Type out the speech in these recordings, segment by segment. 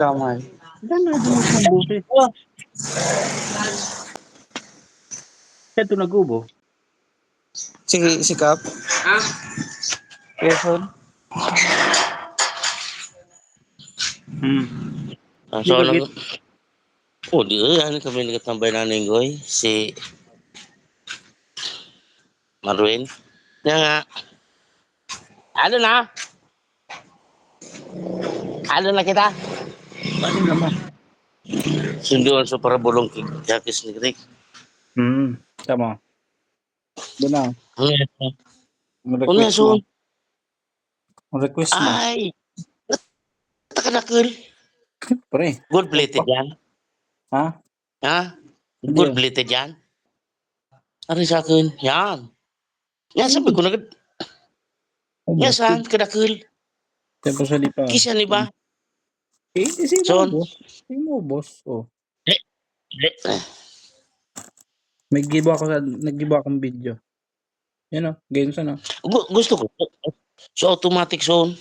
Kamay. Gana dinis mong boses. Kaya ito nagubo. Sige, sikap. Quezon. Di So, ka git. di yan kami nagtambay na Ninggoy, si Marwin. Yan nga. Ano na? Ano na kita? Ano naman? Sunduan sa parabulong kakis ni Greg. Tama. Doon Ano request so? mo. Request mo. Ay! Takanakil. Pre. Gold plated yan. Ha? Ha? Hindi. Gold plated yan. Ano sa akin? Yan. Yan sabi ko na. Yan saan? Kadakil. Siyempre sa lipa. Kisa ni ba? Si Son? boss. Si mo, boss. Oh. Hindi. Nag-give akong video. Yan o, games ano. Gusto ko. So, automatic zone.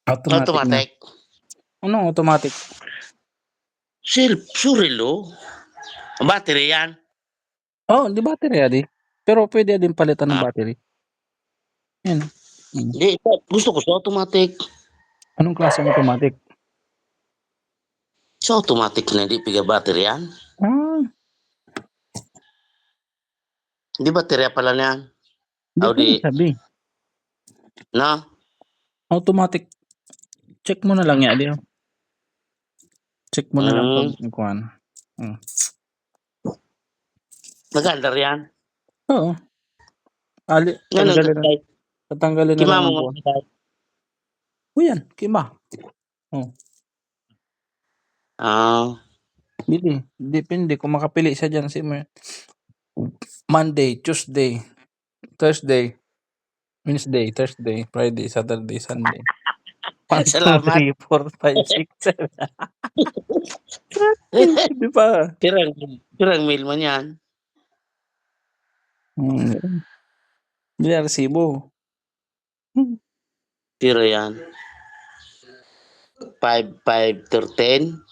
Automatic. Anong automatic? Surilo. Battery yan. Oh, di battery adi. Pero pwede din palitan ng battery. Yan. Hindi, gusto ko sa automatic. Anong klaseng automatic? Sa automatic na hindi piga battery yan. Hindi battery pala niyan. Hindi sabi. Na? Automatic. Check mo na lang yan, adi. Check mo na lang pag kuhan. Nag-under yan? Oo. Tatanggalin na lang ang buwan. O yan, kima. Depende kung makapili siya dyan. Monday, Tuesday, Thursday, Wednesday, Thursday, Friday, Saturday, Sunday. 1, 2, 3, 4, 5, 6, 7. Di ba? Pirang mail man yan. Hindi resibo. Piro yan. 5, 10.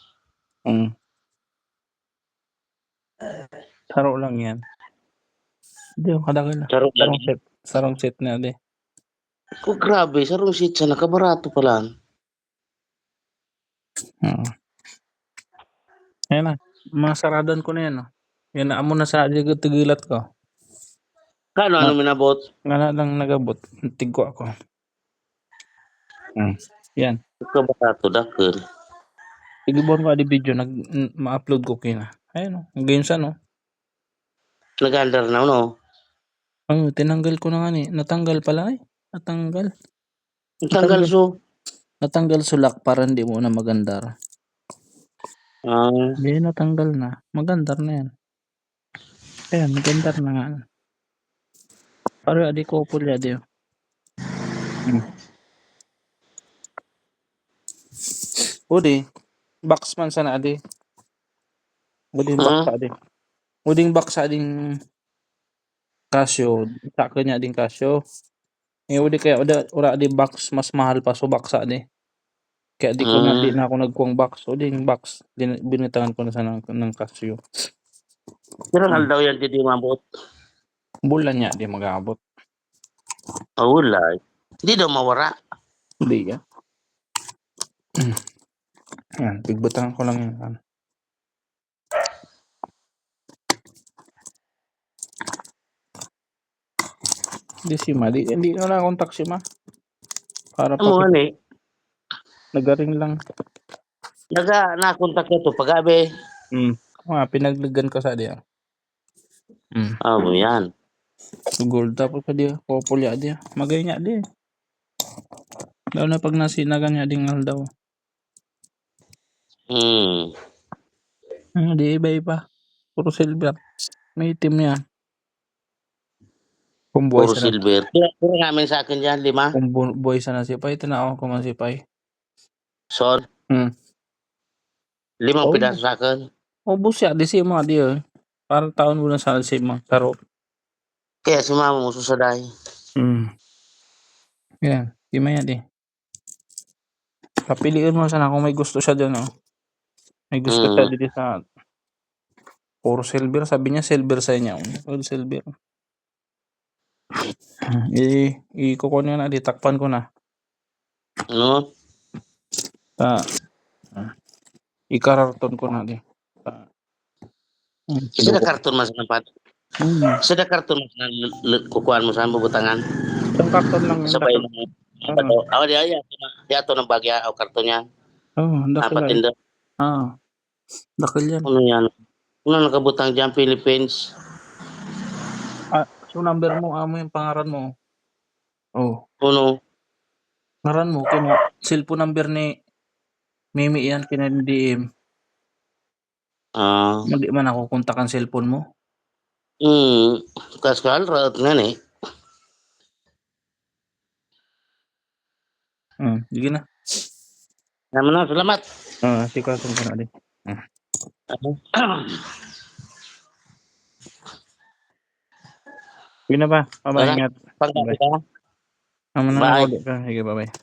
Saro lang yan. Hindi, kadagal na. Sarong set na, di. Grabe, sarong seat siya. Nakabarato pa lang. Ayan na. Masaradan ko na yan. Yan na, amo na sa tigilat ko. Ano minabot? Nga lang nagabot. Tigko ako. Yan. Nakabarato, dakil. Igibon ko adi video, ma-upload ko kina. Ayun o, games ano. Nag-under na, no? Tinanggal ko na nga ni. Natanggal pala eh. Natanggal sulak para hindi mo na magandar. Hindi, natanggal na. Magandar na yan. Ayan, magandar na nga. Pero adi ko pula adi. Udi, box man sana adi. Uding box sa ading Casio. Taka niya ading Casio. Udi kaya ura adi box mas mahal pa so box sa adi. Kaya di na ako nagkuang box. Uding box. Binitangan ko na sana ng Casio. Pero daw yan hindi mabot. Bulan niya di mag-aabot. Wala. Hindi daw mawara. Hindi ya. Yan, bigbutangan ko lang yan. Hindi si Ma. Hindi na nakontak si Ma. Para pa nagaring lang. Nakontak na ito pag-abi. Pinaglagan ko sa diya. Yan. Gold tapos ka diya. Populya diya. Magay niya diya. Daw na pag nasinagan niya dingal daw. Di iba-iba. Puro silver. May itim niya. Puro silver. Puro namin sa akin dyan, 5. Kung boy sana si Pai, tinawag ko man si Pai. Son? 5 pidaso sa akin. Ubus siya, di si Ma diya. Parang taon mo na sa si Ma. Taro. Kaya si mama mo susaday. Yan, di maya di. Papiliin mo sana kung may gusto siya diyan, oh. May gusto siya dito sa puro silver, sabi niya silver sa inyo. All silver. Kukunin na, takpan ko na. Ano? Ikararton ko na di. Sada karton mas nampat. Sada karton mas kukuhan mo sa bubutangan. Isang karton lang yun. Sabay mo. Awa dia to ng bagya o karton niya. Dakil Apat yan. tinda. Dakil yan. Ano yan? Ano nakabutang diyan Philippines? So number mo, amo yung pangaran mo. Uno. Ngaran mo, cellphone number ni Mimi yan, kinandiim. Hindi man ako kontakan cellphone mo. Kaskal rat nga ni. Sige na. Naman na, salamat. Sikasun ko na din. Sige na ba? Bye-bye, ingat. Pagkakita. Naman na Bye. ulit ka. Sige, bye-bye.